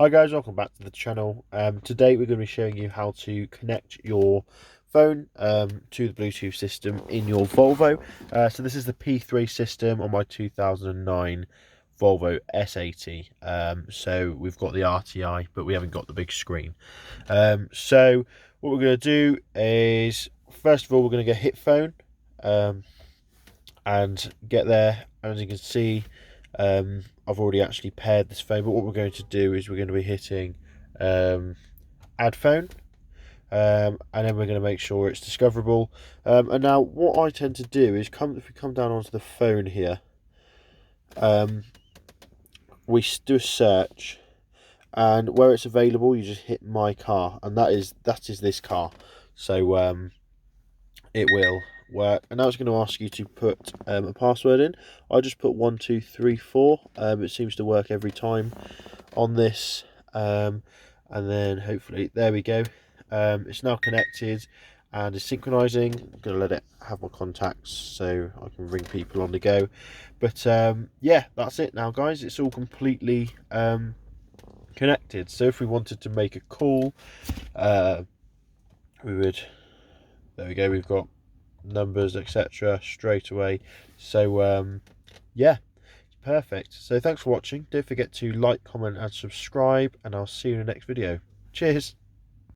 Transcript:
Hi guys, welcome back to the channel. Today we're going to be showing you how to connect your phone to the Bluetooth system in your Volvo. So this is the P3 system on my 2009 Volvo S80. So we've got the RTI, but we haven't got the big screen. So what we're going to do is, first of all, we're going to go hit phone and get there. And as you can see, I've already actually paired this phone, but what we're going to do is we're going to be hitting add phone, and then we're going to make sure it's discoverable. And now what I tend to do is if we come down onto the phone here, we do a search, and where it's available you just hit my car, and that is this car. So it will work. And now it's going to ask you to put a password in. I just put 1234. It seems to work every time on this, and then hopefully there we go. It's now connected and is synchronizing. I'm going to let it have my contacts so I can ring people on the go. But yeah, that's it now, guys. It's all completely connected. So if we wanted to make a call, we would, there we go, we've got numbers, etc., straight away. So yeah, perfect. So thanks for watching. Don't forget to like, comment and subscribe, and I'll see you in the next video. Cheers.